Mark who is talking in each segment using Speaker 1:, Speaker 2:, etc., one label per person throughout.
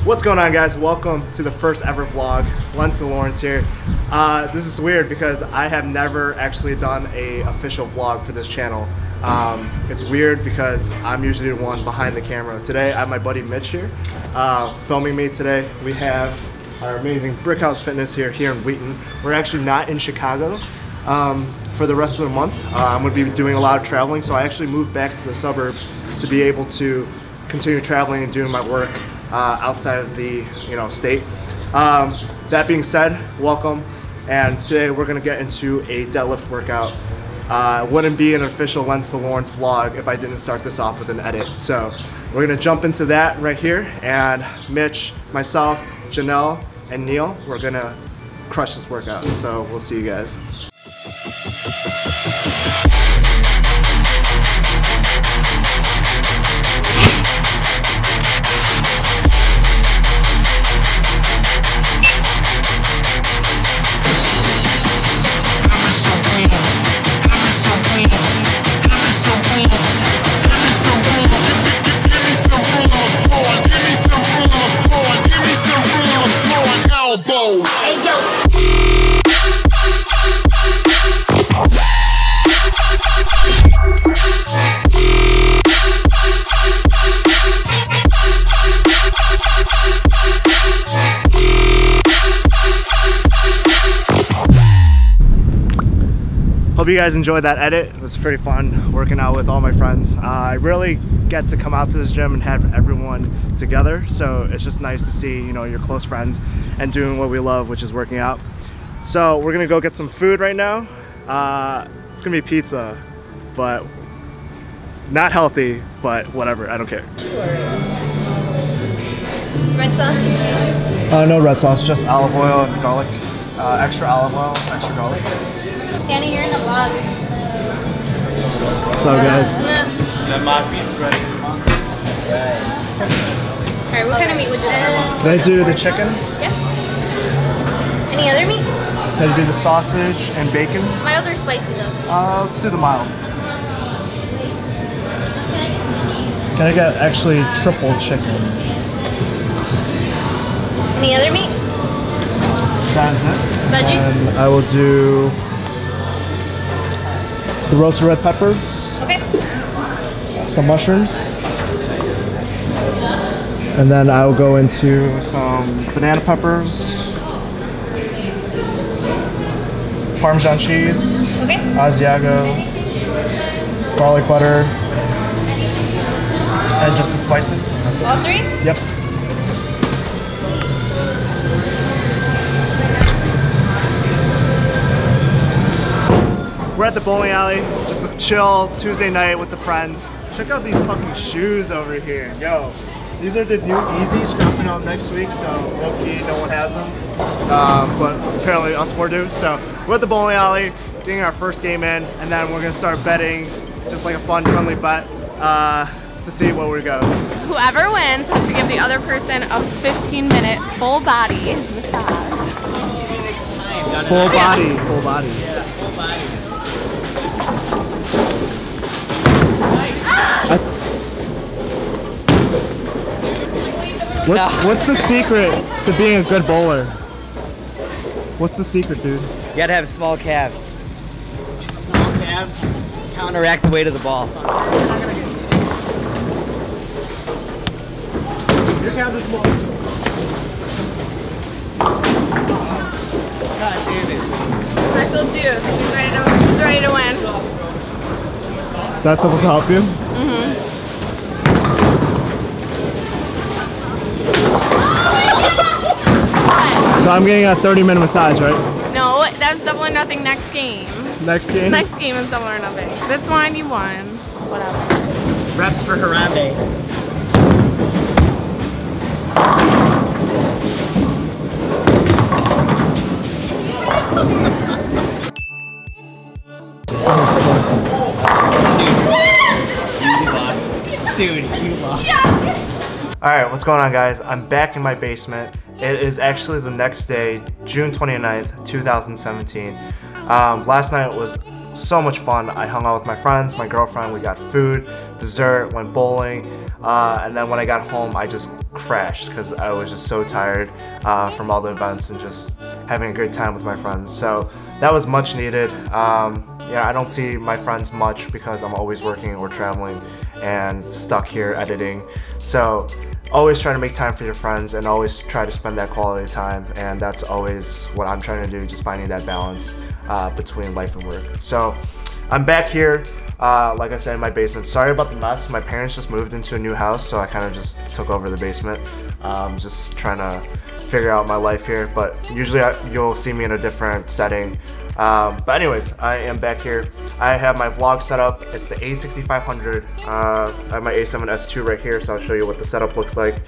Speaker 1: What's going on, guys? Welcome to the first ever vlog. Lens to Lawrence here. This is weird because I have never actually done a official vlog for this channel. It's weird because I'm usually the one behind the camera. Today I have my buddy Mitch here filming me today. We have our amazing Brickhouse Fitness here in Wheaton. We're actually not in Chicago for the rest of the month. I'm going to be doing a lot of traveling, so I actually moved back to the suburbs to be able to continue traveling and doing my work outside of the state. That being said, welcome, and today we're gonna get into a deadlift workout. It wouldn't be an official Lens to Lawrence vlog if I didn't start this off with an edit. So we're gonna jump into that right here, and Mitch, myself, Janelle, and Neil, we're gonna crush this workout. So we'll see you guys. Hope you guys enjoyed that edit. It was pretty fun working out with all my friends. I really get to come out to this gym and have everyone together, so it's just nice to see your close friends and doing what we love, which is working out. So we're gonna go get some food right now. It's gonna be pizza, but not healthy, but whatever, I don't care.
Speaker 2: Red sauce and cheese?
Speaker 1: No red sauce, just olive oil and garlic. Extra olive oil, extra garlic.
Speaker 2: Danny, you're in the vlog.
Speaker 1: What's up, guys?
Speaker 3: That mock beat's ready.
Speaker 2: Alright, what kind of meat would you like?
Speaker 1: Can I do the chicken?
Speaker 2: Yeah. Any other meat?
Speaker 1: Can I do the sausage and bacon?
Speaker 2: Mild or spicy sausage?
Speaker 1: Let's do the mild. Can I get actually triple chicken?
Speaker 2: Any other meat?
Speaker 1: That is it.
Speaker 2: Veggies?
Speaker 1: And I will do the roasted red peppers.
Speaker 2: Okay.
Speaker 1: Some mushrooms. And then I will go into some banana peppers. Parmesan cheese.
Speaker 2: Okay.
Speaker 1: Asiago. Garlic butter. And just the spices. That's it.
Speaker 2: All three?
Speaker 1: Yep. We're at the bowling alley, just a chill Tuesday night with the friends. Check out these fucking shoes over here. Yo, these are the new Yeezys dropping out next week, so low-key, no one has them. But apparently us four do. So we're at the bowling alley, getting our first game in, and then we're gonna start betting, just like a fun, friendly bet, to see where we go.
Speaker 4: Whoever wins has to give the other person a 15-minute full body massage.
Speaker 1: Full body, full body.
Speaker 3: Yeah, full body.
Speaker 1: What's the secret to being a good bowler? What's the secret, dude?
Speaker 5: You gotta have small calves. Small calves counteract the weight of the ball.
Speaker 1: Your calves are small.
Speaker 5: God damn it.
Speaker 4: Special juice. She's ready to win.
Speaker 1: Is that supposed to help you?
Speaker 4: Mm-hmm.
Speaker 1: So I'm getting a 30-minute massage, right?
Speaker 4: No, that's double or nothing next game.
Speaker 1: Next game?
Speaker 4: Next game is double or nothing. This one you won. Whatever.
Speaker 5: Reps for Harambe. Dude, you lost.
Speaker 1: Alright, what's going on, guys? I'm back in my basement. It is actually the next day, June 29th, 2017. Last night was so much fun. I hung out with my friends, my girlfriend, we got food, dessert, went bowling. and then when I got home, I just crashed because I was just so tired from all the events and just having a great time with my friends. So that was much needed. Yeah, I don't see my friends much because I'm always working or traveling and stuck here editing. So always try to make time for your friends and always try to spend that quality time, and that's always what I'm trying to do, just finding that balance between life and work. So I'm back here, like I said, in my basement. Sorry about the mess. My parents just moved into a new house, so I kind of just took over the basement. Just trying to figure out my life here, but usually you'll see me in a different setting. But anyways, I am back here. I have my vlog set up. It's the A6500. I have my A7S II right here, so I'll show you what the setup looks like.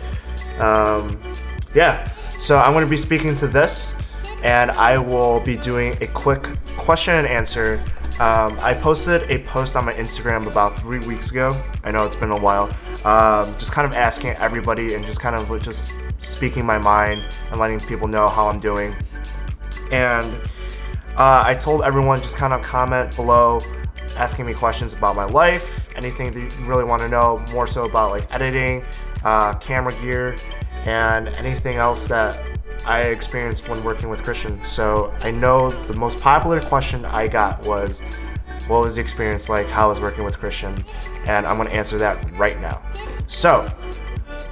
Speaker 1: Yeah, so I'm going to be speaking to this, and I will be doing a quick question and answer. I posted a post on my Instagram about 3 weeks ago. I know it's been a while. Just kind of asking everybody and just kind of just speaking my mind and letting people know how I'm doing. And I told everyone just kind of comment below asking me questions about my life, anything that you really want to know, more so about like editing, camera gear, and anything else that I experienced when working with Christian. So I know the most popular question I got was, what was the experience like? How was working with Christian? And I'm going to answer that right now. So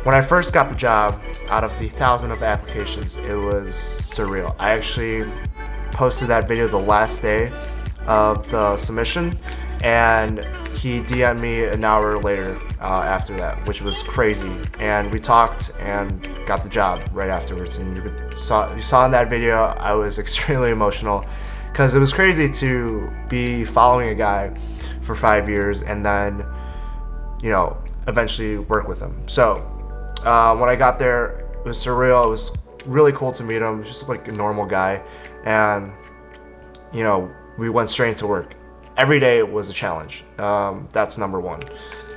Speaker 1: when I first got the job, out of the 1,000 of applications, it was surreal. I actually posted that video the last day of the submission, and he DM'd me an hour later after that, which was crazy. And we talked and got the job right afterwards. And you saw in that video, I was extremely emotional because it was crazy to be following a guy for 5 years and then, you know, eventually work with him. So when I got there, it was surreal. It was really cool to meet him, just like a normal guy. And, you know, we went straight into work. Every day was a challenge. That's number one.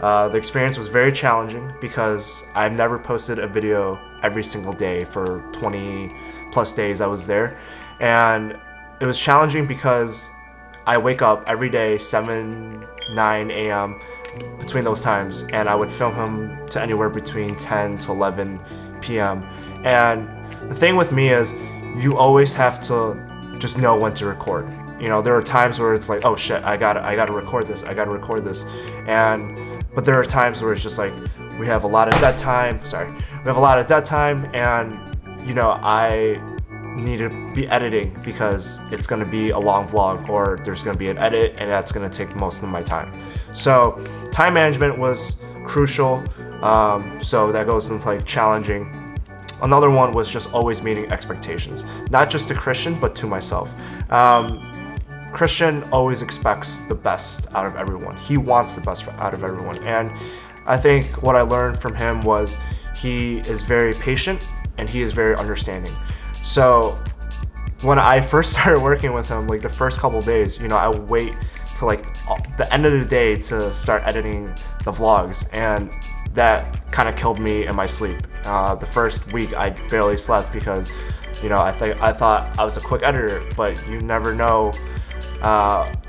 Speaker 1: The experience was very challenging because I've never posted a video every single day for 20 plus days I was there. And it was challenging because I wake up every day 7, 9 a.m. between those times, and I would film him to anywhere between 10 to 11 p.m. And the thing with me is you always have to just know when to record. You know, there are times where it's like, oh shit, I gotta record this, but there are times where it's just like, we have a lot of dead time, and, you know, I need to be editing because it's gonna be a long vlog, or there's gonna be an edit, and that's gonna take most of my time. So time management was crucial, so that goes into like challenging. Another one was just always meeting expectations, not just to Christian, but to myself. Christian always expects the best out of everyone. He wants the best out of everyone. And I think what I learned from him was he is very patient and he is very understanding. So when I first started working with him, like the first couple days, you know, I would wait till like the end of the day to start editing the vlogs, and that kind of killed me in my sleep. The first week I barely slept because, you know, I thought I was a quick editor, but you never know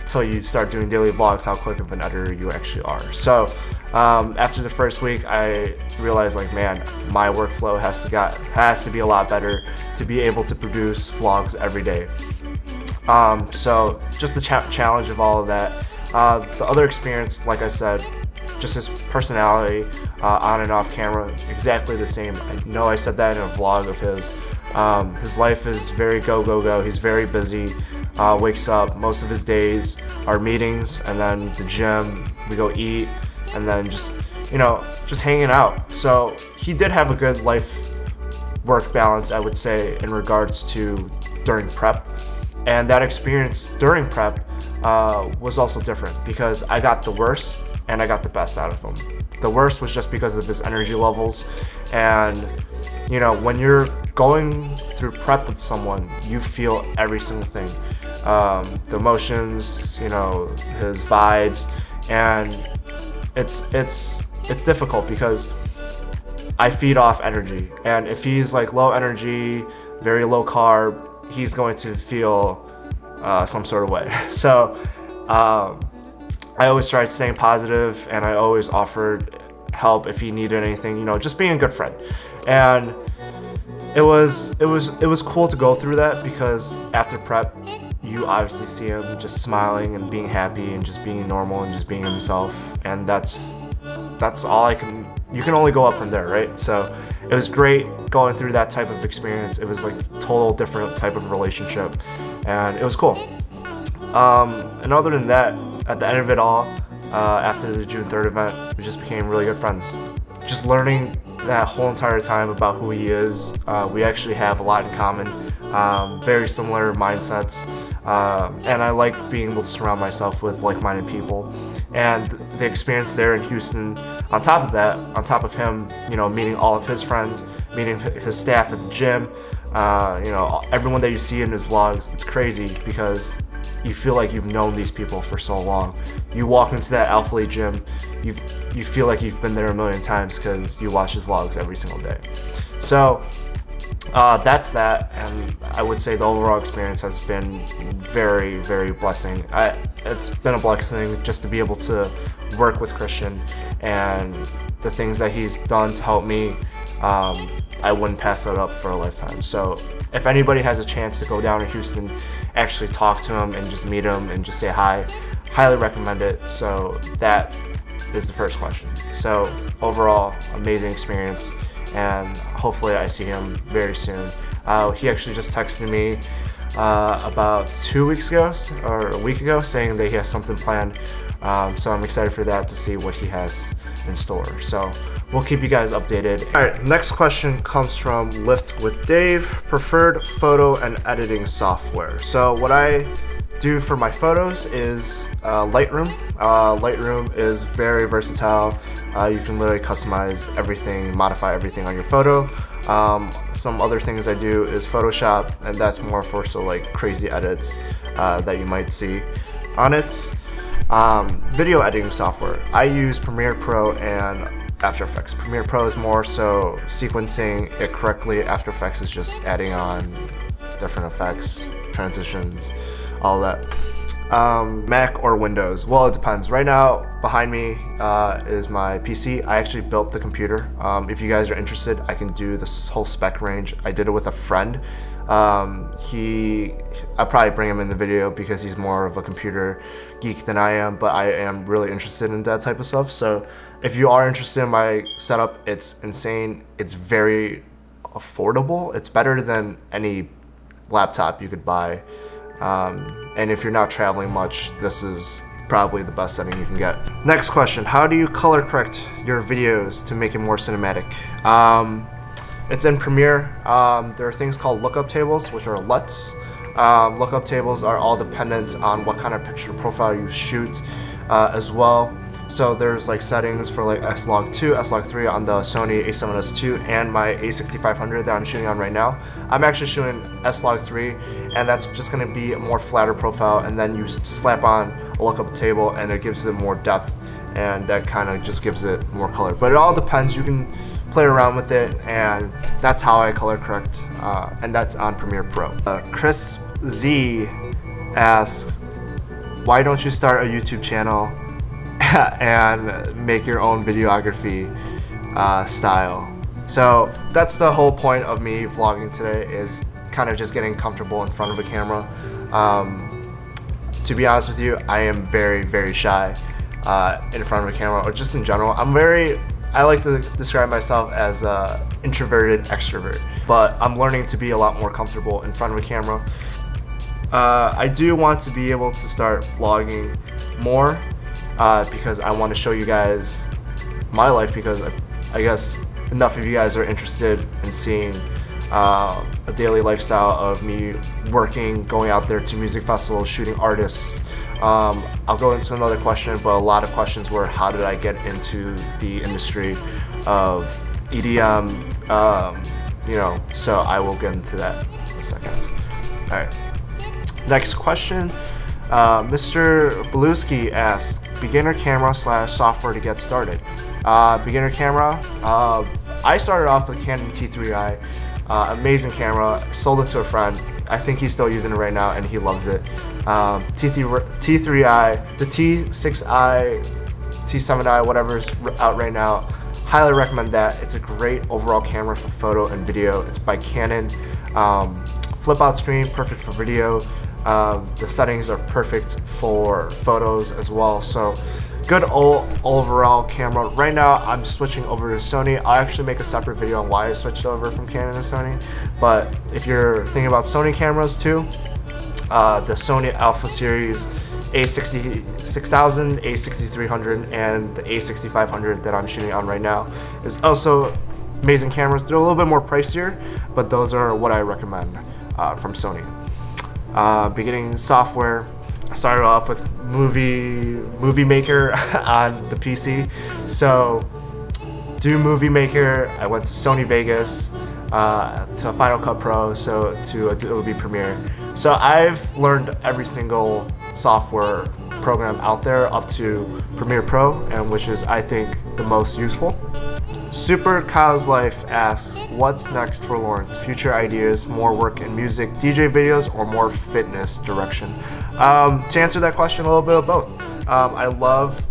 Speaker 1: till you start doing daily vlogs how quick of an editor you actually are. So after the first week, I realized, like, man, my workflow has to be a lot better to be able to produce vlogs every day. So just the challenge of all of that. The other experience, like I said, just his personality on and off camera, exactly the same. I know I said that in a vlog of his. His life is very go. He's very busy. Wakes up, most of his days are meetings, and then the gym, we go eat, and then just, you know, just hanging out. So he did have a good life-work balance, I would say, in regards to during prep. And that experience during prep was also different because I got the worst and I got the best out of him. The worst was just because of his energy levels, and, you know, when you're going through prep with someone, you feel every single thing. The emotions, you know, his vibes, and it's difficult because I feed off energy, and if he's like low energy, very low carb, he's going to feel some sort of way. So I always tried staying positive, and I always offered help if he needed anything, you know, just being a good friend. And it was cool to go through that, because after prep you obviously see him just smiling and being happy and just being normal and just being himself, and that's all you can only go up from there, right? So it was great going through that type of experience. It was like a total different type of relationship, and it was cool. And other than that, at the end of it all, after the June 3rd event, we just became really good friends. Just learning that whole entire time about who he is. We actually have a lot in common, very similar mindsets, and I like being able to surround myself with like-minded people. And the experience there in Houston, on top of that, on top of him, you know, meeting all of his friends, meeting his staff at the gym, you know, everyone that you see in his vlogs, it's crazy because you feel like you've known these people for so long. You walk into that Alpha gym, you feel like you've been there a million times because you watch his vlogs every single day. So that's that, and I would say the overall experience has been very, very blessing. It's been a blessing just to be able to work with Christian, and the things that he's done to help me, I wouldn't pass that up for a lifetime. So if anybody has a chance to go down to Houston, actually talk to him and just meet him and just say hi, highly recommend it. So that is the first question. So overall, amazing experience, and hopefully I see him very soon. He actually just texted me about 2 weeks ago or a week ago saying that he has something planned, so I'm excited for that, to see what he has in store. So we'll keep you guys updated. All right, next question comes from Lift with Dave. Preferred photo and editing software. So what I do for my photos is Lightroom. Lightroom is very versatile. You can literally customize everything, modify everything on your photo. Some other things I do is Photoshop, and that's more for like crazy edits that you might see on it. Video editing software, I use Premiere Pro and After Effects. Premiere Pro is more so sequencing it correctly. After Effects is just adding on different effects, transitions, all that. Mac or Windows? Well, it depends. Right now, behind me is my PC. I actually built the computer. If you guys are interested, I can do this whole spec range. I did it with a friend. I'll probably bring him in the video because he's more of a computer geek than I am, but I am really interested in that type of stuff. So if you are interested in my setup, it's insane. It's very affordable. It's better than any laptop you could buy. And if you're not traveling much, this is probably the best setting you can get. Next question, how do you color correct your videos to make it more cinematic? It's in Premiere. There are things called lookup tables, which are LUTs. Lookup tables are all dependent on what kind of picture profile you shoot as well. So there's like settings for like S-Log2, S-Log3 on the Sony a7S II and my a6500 that I'm shooting on right now. I'm actually shooting S-Log3, and that's just going to be a more flatter profile, and then you slap on a lookup table and it gives it more depth, and that kind of just gives it more color. But it all depends. You can play around with it, and that's how I color correct, and that's on Premiere Pro. Chris Z asks, why don't you start a YouTube channel and make your own videography style? So that's the whole point of me vlogging today, is kind of just getting comfortable in front of a camera. To be honest with you, I am very, very shy in front of a camera, or just in general. I like to describe myself as an introverted extrovert, but I'm learning to be a lot more comfortable in front of a camera. I do want to be able to start vlogging more because I want to show you guys my life, because I guess enough of you guys are interested in seeing a daily lifestyle of me working, going out there to music festivals, shooting artists. I'll go into another question, but a lot of questions were, how did I get into the industry of EDM, you know, so I will get into that in a second. All right, next question. Mr. Beluski asks, beginner camera / software to get started. Beginner camera, I started off with Canon T3i, amazing camera, sold it to a friend. I think he's still using it right now and he loves it. T3i, the T6i, T7i, whatever's out right now, highly recommend that. It's a great overall camera for photo and video. It's by Canon. Flip out screen, perfect for video. The settings are perfect for photos as well. So good overall camera. Right now I'm switching over to Sony. I'll actually make a separate video on why I switched over from Canon to Sony. But if you're thinking about Sony cameras too, the Sony Alpha Series A6000, A6300, and the A6500 that I'm shooting on right now is also amazing cameras. They're a little bit more pricier, but those are what I recommend from Sony. Beginning software, I started off with Movie Maker on the PC. So do Movie Maker, I went to Sony Vegas, to Final Cut Pro, so to Adobe Premiere. So I've learned every single software program out there up to Premiere Pro, and which is, I think, the most useful. Super Kyle's Life asks, what's next for Lawrence? Future ideas, more work in music, DJ videos, or more fitness direction? To answer that question, a little bit of both. I love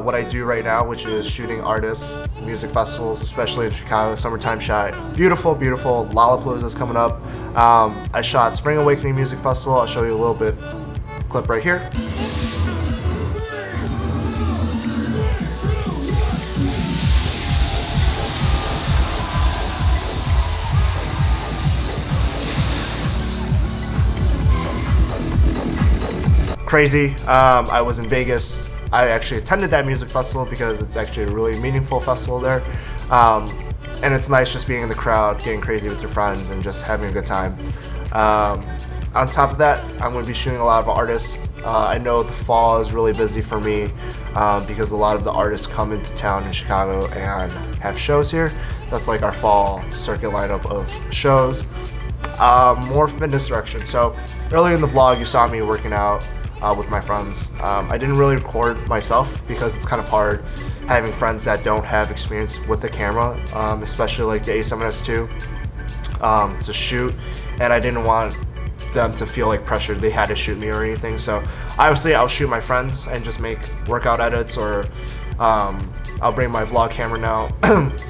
Speaker 1: what I do right now, which is shooting artists, music festivals, especially in Chicago, Summertime Shot. Beautiful, beautiful. Lollapalooza's coming up. I shot Spring Awakening Music Festival. I'll show you a little bit clip right here. Crazy. I was in Vegas. I actually attended that music festival because it's actually a really meaningful festival there. And it's nice just being in the crowd, getting crazy with your friends, and just having a good time. On top of that, I'm going to be shooting a lot of artists. I know the fall is really busy for me because a lot of the artists come into town in Chicago and have shows here. That's like our fall circuit lineup of shows. More fitness direction. So earlier in the vlog, you saw me working out with my friends. I didn't really record myself because it's kind of hard having friends that don't have experience with the camera, especially like the A7S II, to shoot, and I didn't want them to feel like pressured they had to shoot me or anything. So obviously I'll shoot my friends and just make workout edits, or I'll bring my vlog camera now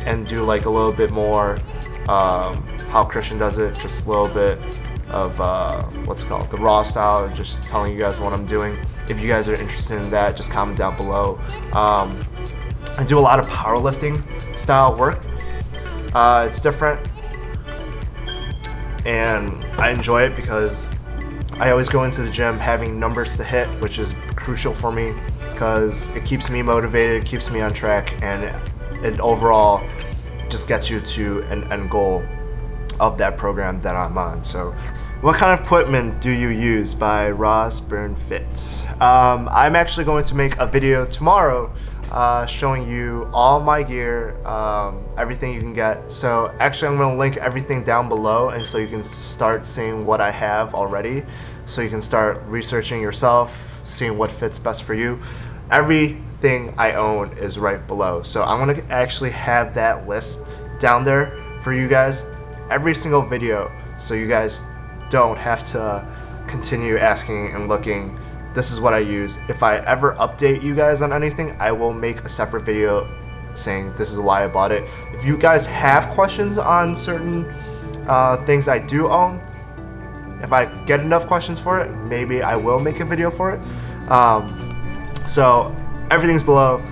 Speaker 1: and do like a little bit more how Christian does it, just a little bit of what's it called, the raw style, and just telling you guys what I'm doing. If you guys are interested in that, just comment down below. I do a lot of powerlifting style work. It's different, and I enjoy it because I always go into the gym having numbers to hit, which is crucial for me because it keeps me motivated, it keeps me on track, and it overall just gets you to an end goal of that program that I'm on. So what kind of equipment do you use? By Ross Burn Fits. I'm actually going to make a video tomorrow showing you all my gear, everything you can get. So actually I'm going to link everything down below, and so you can start seeing what I have already, so you can start researching yourself, seeing what fits best for you. Everything I own is right below, so I'm going to actually have that list down there for you guys every single video, so you guys don't have to continue asking and looking. This is what I use. If I ever update you guys on anything, I will make a separate video saying this is why I bought it. If you guys have questions on certain things I do own, if I get enough questions for it, maybe I will make a video for it. So everything's below.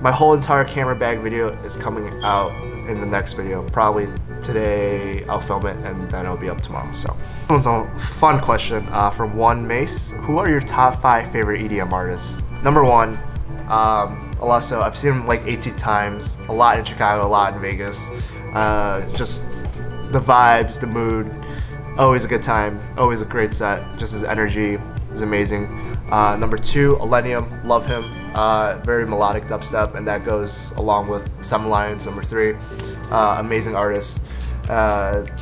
Speaker 1: My whole entire camera bag video is coming out in the next video. Probably today I'll film it, and then it'll be up tomorrow. So this one's a fun question from One Mace. Who are your top 5 favorite EDM artists? Number 1, Alesso. I've seen him like 18 times, a lot in Chicago, a lot in Vegas. Just the vibes, the mood, always a good time, always a great set. Just his energy is amazing. Number 2, Illenium, love him. Very melodic dubstep, and that goes along with Seven Lions. Number 3, amazing artist.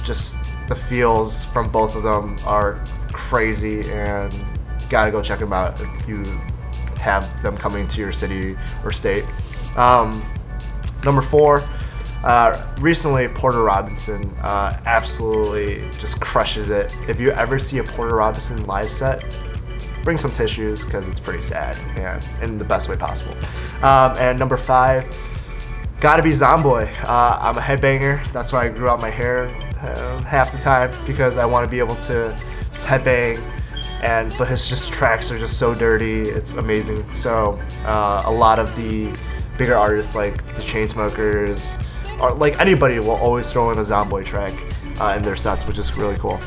Speaker 1: Just the feels from both of them are crazy, and gotta go check them out if you have them coming to your city or state. Number 4, recently Porter Robinson absolutely just crushes it. If you ever see a Porter Robinson live set, bring some tissues because it's pretty sad, and in the best way possible. And number 5, Gotta be Zomboy. I'm a headbanger. That's why I grew out my hair half the time, because I want to be able to just headbang. But his just tracks are just so dirty. It's amazing. So a lot of the bigger artists like the Chainsmokers, or like anybody, will always throw in a Zomboy track in their sets, which is really cool.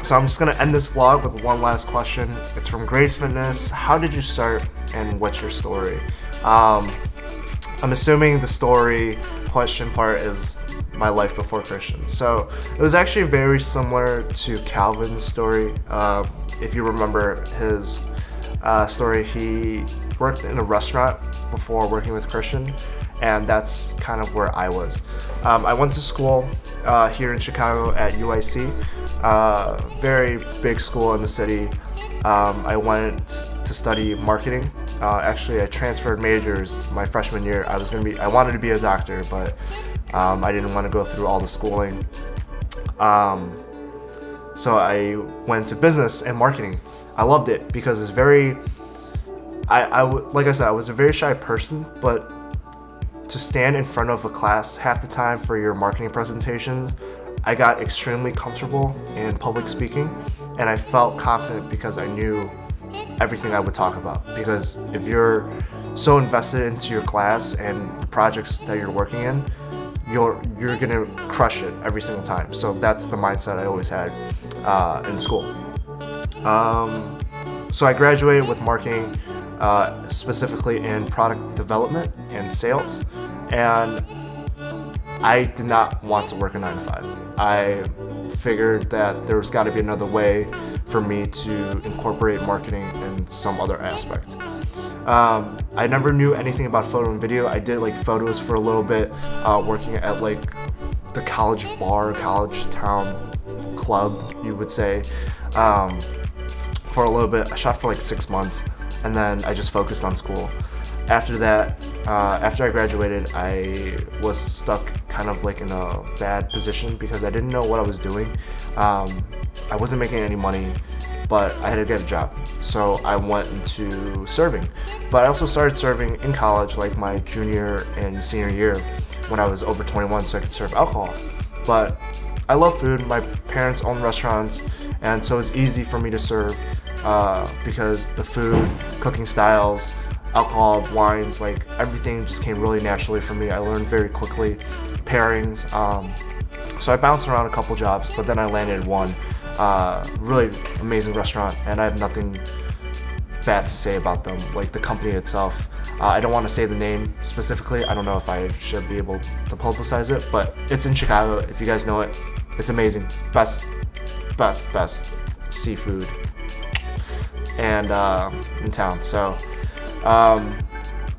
Speaker 1: So I'm just gonna end this vlog with one last question. It's from Grace Fitness. How did you start, and what's your story? I'm assuming the story question part is my life before Christian. So it was actually very similar to Calvin's story. If you remember his story, he worked in a restaurant before working with Christian, and that's kind of where I was. I went to school here in Chicago at UIC, very big school in the city. I went to study marketing. Actually, I transferred majors my freshman year. I wanted to be a doctor, but I didn't want to go through all the schooling. So I went to business and marketing. I loved it because it's very, like I said, I was a very shy person, but to stand in front of a class half the time for your marketing presentations, I got extremely comfortable in public speaking, and I felt confident because I knew everything I would talk about. Because if you're so invested into your class and the projects that you're working in, you're gonna crush it every single time. So that's the mindset I always had in school. So I graduated with marketing, specifically in product development and sales, and I did not want to work a 9-to-5. I figured that there was got to be another way for me to incorporate marketing in some other aspect. I never knew anything about photo and video. I did like photos for a little bit, working at like the college bar, college town club, you would say, for a little bit. I shot for like 6 months, and then I just focused on school. After that, after I graduated, I was stuck kind of like in a bad position because I didn't know what I was doing. I wasn't making any money, but I had to get a job. So I went into serving. But I also started serving in college, like my junior and senior year, when I was over 21, so I could serve alcohol. But I love food. My parents own restaurants, and so it's easy for me to serve because the food, cooking styles, alcohol, wines, like everything just came really naturally for me. I learned very quickly pairings. So I bounced around a couple jobs, but then I landed one really amazing restaurant, and I have nothing bad to say about them. Like the company itself, I don't want to say the name specifically. I don't know if I should be able to publicize it, but it's in Chicago. If you guys know it, it's amazing. Best seafood and in town. So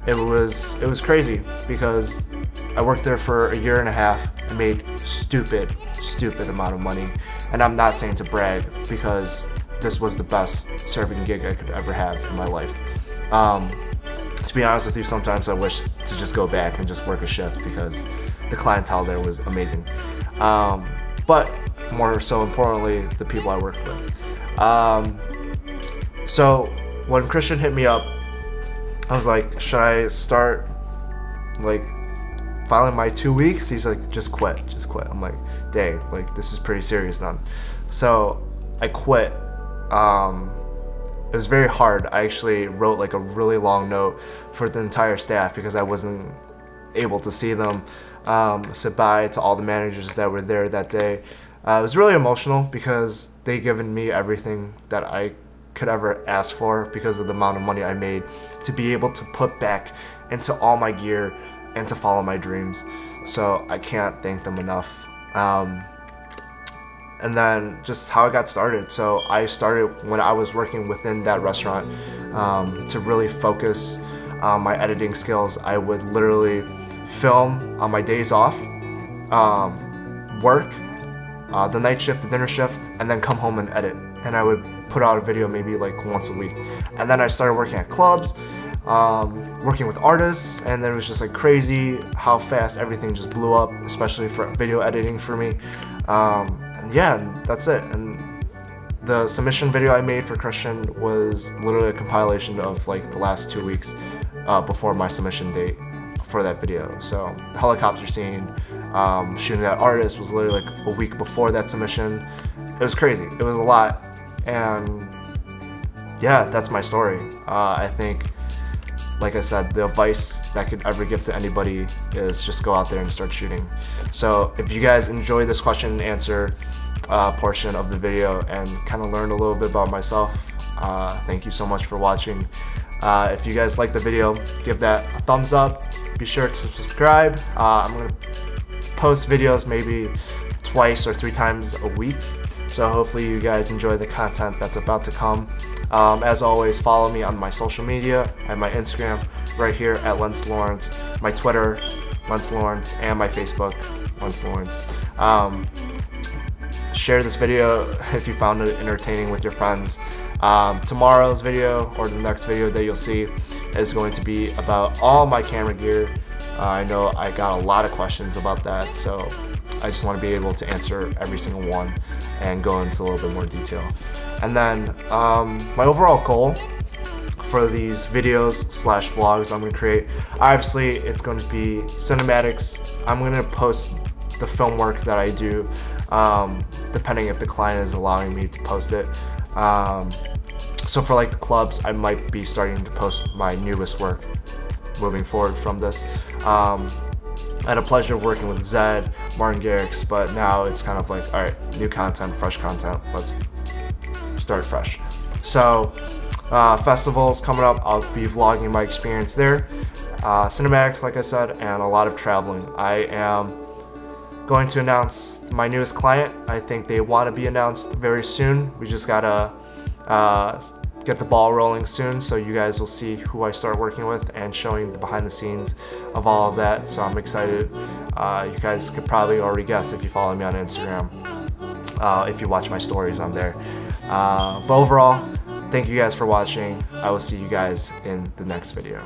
Speaker 1: it was crazy because I worked there for a year and a half and made stupid amount of money. And I'm not saying to brag, because this was the best serving gig I could ever have in my life. To be honest with you, sometimes I wish to just go back and just work a shift because the clientele there was amazing. But more so importantly, the people I worked with. So when Christian hit me up, I was like, should I start like filing my 2 weeks? He's like, just quit. I'm like, dang, like this is pretty serious then. So I quit. It was very hard. I actually wrote like a really long note for the entire staff because I wasn't able to see them. Said bye to all the managers that were there that day. It was really emotional because they given me everything that I could ever ask for because of the amount of money I made to be able to put back into all my gear and to follow my dreams. So I can't thank them enough. And then just how I got started. So I started when I was working within that restaurant to really focus on my editing skills. I would literally film on my days off, work, the night shift, the dinner shift, and then come home and edit. And I would put out a video maybe like once a week. And then I started working at clubs, working with artists, and then it was just like crazy how fast everything just blew up, especially for video editing for me. And yeah, that's it. And the submission video I made for Christian was literally a compilation of like the last 2 weeks before my submission date for that video. So the helicopter scene, shooting that artist was literally like a week before that submission. It was crazy. It was a lot. And yeah, that's my story. I think, like I said, the advice that I could ever give to anybody is just go out there and start shooting. So if you guys enjoyed this question and answer portion of the video and kind of learned a little bit about myself, thank you so much for watching. If you guys like the video, give that a thumbs up. Be sure to subscribe. I'm going to post videos maybe twice or 3 times a week. So hopefully you guys enjoy the content that's about to come. As always, follow me on my social media. I have my Instagram right here at Lens Lawrence, my Twitter, Lens Lawrence, and my Facebook, Lens Lawrence. Share this video if you found it entertaining with your friends. Tomorrow's video, or the next video that you'll see, is going to be about all my camera gear. I know I got a lot of questions about that, so I just want to be able to answer every single one and go into a little bit more detail. And then my overall goal for these videos slash vlogs I'm going to create, obviously it's going to be cinematics. I'm going to post the film work that I do, depending if the client is allowing me to post it. So for like the clubs, I might be starting to post my newest work moving forward from this. I had a pleasure of working with Zed, Martin Garrix, but now it's kind of like, all right, new content, fresh content, let's start fresh. So festivals coming up, I'll be vlogging my experience there. Cinematics, like I said, and a lot of traveling. I am going to announce my newest client. I think they want to be announced very soon. We just gotta get the ball rolling soon, so you guys will see who I start working with and showing the behind the scenes of all of that. So I'm excited. You guys could probably already guess if you follow me on Instagram, if you watch my stories on there. But overall, thank you guys for watching. I will see you guys in the next video.